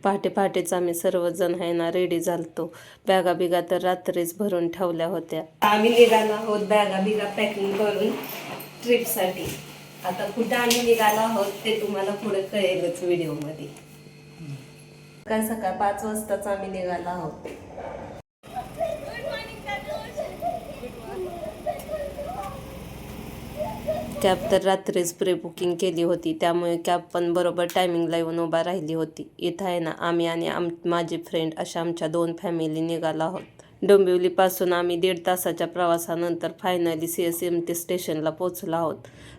पहाटे पहाटेच आम्ही सर्वजण आहे ना रेडी झालतो. बॅगा बिगा तर रात्रीच भरून ठेवल्या होत्या. आम्ही निघालो आहोत बॅगा बिगा पॅकिंग करून ट्रिपसाठी. आता कुठं आम्ही निघालो आहोत ते तुम्हाला पुढे कळेलच व्हिडिओमध्ये. सकाळ सकाळ 5 वाजताच आम्ही निघालो आहोत. कॅब तर रात्रीच प्री बुकिंग केली होती, त्यामुळे कॅब पण बरोबर टायमिंगला येऊन उभा राहिली होती. इथं आहे ना आम्ही आणि माझी फ्रेंड अशा आमच्या 2 फॅमिली निघालो आहोत. डोंबिवलीपासून आम्ही 1.5 तासाच्या प्रवासानंतर फायनली CSMT स्टेशनला पोहोचलो आहोत.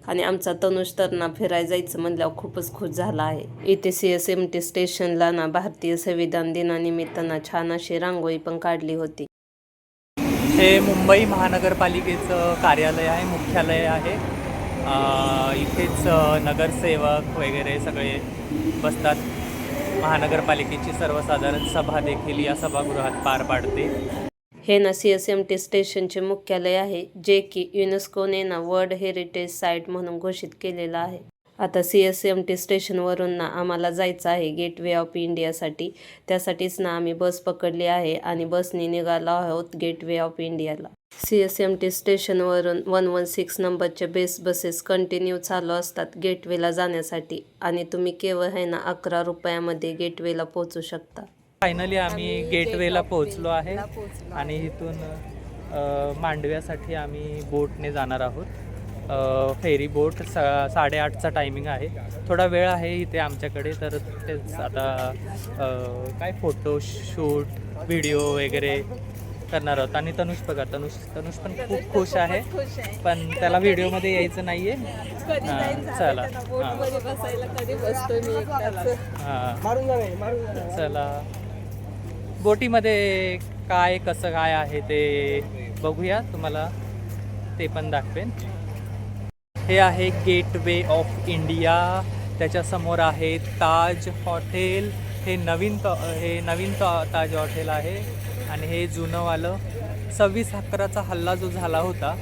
आणि आमचा तनुष तर ना फिरायला जायचं म्हणल्यावर खूपच खुश झाला आहे. इथे CSMT स्टेशनला ना भारतीय संविधान दिनानिमित्तानं छान अशी रांगोळी पण काढली होती. हे मुंबई महानगरपालिकेचं कार्यालय आहे, मुख्यालय आहे. इथेच नगरसेवक वगैरे सगळे बसतात. महानगरपालिकेची सर्वसाधारण सभा देखील या सभागृहात पार पाडते. हे ना CSMT स्टेशनचे मुख्यालय आहे, जे की युनेस्कोने ना वर्ल्ड हेरिटेज साईट म्हणून घोषित केलेलं आहे. आता CSMT स्टेशनवरून ना आम्हाला जायचं आहे गेटवे ऑफ इंडियासाठी. त्यासाठीच ना आम्ही बस पकडली आहे आणि बसने निघालो आहोत गेटवे ऑफ इंडियाला. CSMT स्टेशनवरून 116 नंबरचे बसेस कंटिन्यू चालू असतात गेटवेला जाण्यासाठी. आणि तुम्ही केवळ आहे ना 11 रुपयामध्ये गेटवेला पोहोचू शकता. फायनली आम्ही गेटवेला पोहोचलो आहे आणि इथून मांडव्यासाठी आम्ही बोटने जाणार आहोत. फेरी बोट 8:30चा टायमिंग आहे. थोडा वेळ आहे इथे आमच्याकडे, तर तेच आता काय फोटोशूट व्हिडिओ वगैरे करणार आहोत. आणि तनुष बघा, तनुष पण खूप खुश आहे, पण त्याला व्हिडिओमध्ये यायचं नाही आहे. चला हां चला बोटीमध्ये काय कसं काय आहे ते बघूया, तुम्हाला ते पण दाखवेन. हे आहे गेटवे ऑफ इंडिया. त्याच्यासमोर आहे ताज हॉटेल. हे नवीन ताज हॉटेल आहे. आणि हे जुनंवालं 26/11चा हल्ला जो झाला होता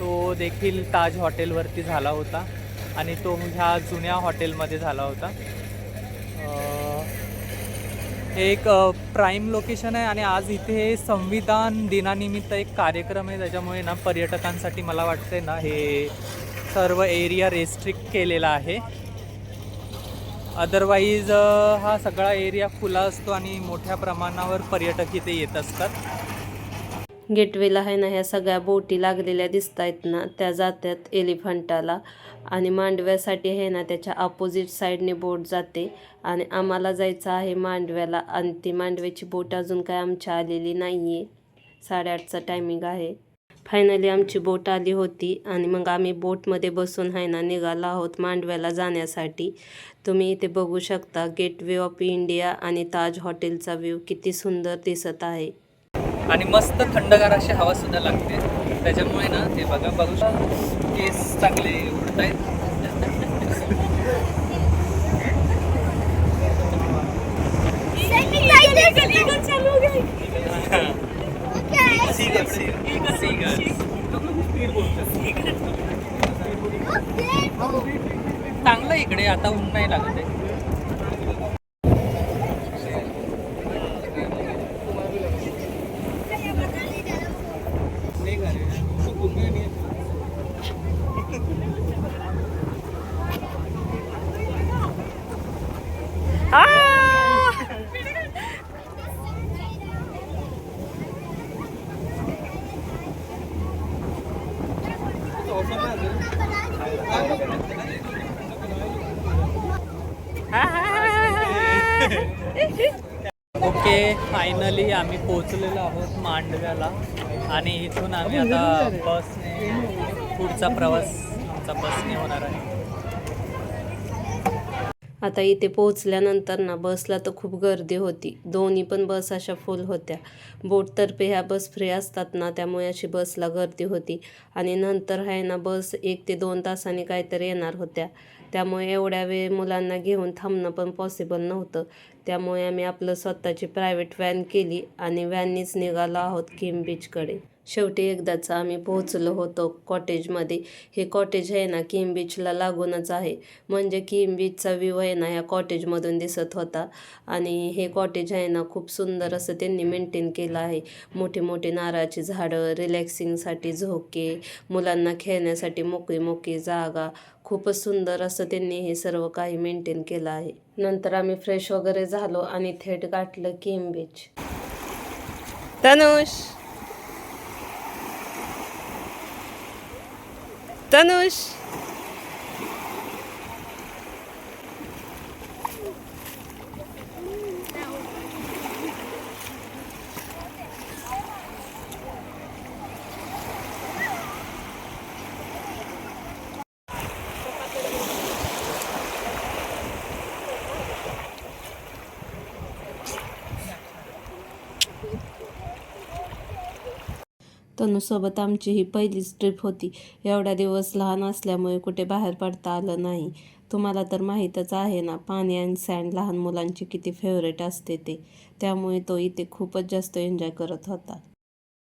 तो देखील ताज हॉटेलवरती झाला होता आणि तो ह्या जुन्या हॉटेलमध्ये झाला होता. हे एक प्राईम लोकेशन आहे आणि आज इथे संविधान दिनानिमित्त एक कार्यक्रम आहे. त्याच्यामुळे ना पर्यटकांसाठी मला वाटतंय ना हे सर्व एरिया रेस्ट्रिक्ट केलेला आहे. अदरवाईज हा सगळा एरिया खुला असतो आणि मोठ्या प्रमाणावर पर्यटक इथे येत असतात. गेटवेला आहे ना ह्या सगळ्या बोटी लागलेल्या दिसत आहेत ना, त्या जातात एलिफंटाला. आणि मांडव्यासाठी आहे ना त्याच्या अपोजिट साईडने बोट जाते. आणि आम्हाला जायचं आहे मांडव्याला. आणि ती मांडव्याची बोट अजून काय आमच्या आलेली नाही आहे. 8:30चा टायमिंग आहे. फायनली आमची बोट आली होती आणि मग आम्ही बोटमध्ये बसून आहे ना निघालो आहोत मांडव्याला जाण्यासाठी. तुम्ही इथे बघू शकता गेटवे ऑफ इंडिया आणि ताज हॉटेलचा व्ह्यू किती सुंदर दिसत आहे. आणि मस्त थंडगार अशी हवा सुद्धा लागते. त्याच्यामुळे ना ते बघू केस चांगले उडत आहेत. चांगलं इकडे आता ऊन नाही लागत आहे. ओके, फायनली आम्ही पोहोचलेलो आहोत मांडव्याला. आणि इथून आम्ही आता बसने पुढचा प्रवास आमचा बसने होणार आहे. आता इथे पोहोचल्यानंतर ना बसला तर खूप गर्दी होती. दोन्ही पण बस अशा फुल होत्या. बोटतर्फे ह्या बस फ्री असतात ना, त्यामुळे अशी बसला गर्दी होती. आणि नंतर आहे ना बस 1 ते 2 तासांनी काहीतरी येणार होत्या. त्यामुळे एवढ्या वेळ मुलांना घेऊन थांबणं पण पॉसिबल नव्हतं. त्यामुळे आम्ही आपलं स्वतःची प्रायव्हेट व्हॅन केली आणि व्हॅननीच निघालो आहोत किम बीचकडे. शेवटी एकदाच आम्ही पोहोचलो होतो कॉटेजमध्ये. हे कॉटेज आहे ना किम बीचला लागूनच आहे, म्हणजे किम बीचचा व्ह्यू आहे ना ह्या कॉटेजमधून दिसत होता. आणि हे कॉटेज आहे ना खूप सुंदर असं त्यांनी मेंटेन केलं आहे. मोठी मोठी नारळाची झाडं, रिलॅक्सिंगसाठी झोके, मुलांना खेळण्यासाठी मोकळी मोकळी जागा, खूपच सुंदर असं त्यांनी हे सर्व काही मेंटेन केलं आहे. नंतर आम्ही फ्रेश वगैरे झालो आणि थेट गाठलं किम बीच. तनुष, तनुष, तनूसोबत आमची ही पहिलीच ट्रिप होती. एवढ्या दिवस लहान असल्यामुळे कुठे बाहेर पडता आलं नाही. तुम्हाला तर माहीतच आहे ना, पाणी आणि सँड लहान मुलांची किती फेवरेट असते ते. त्यामुळे तो इथे खूपच जास्त एन्जॉय करत होता.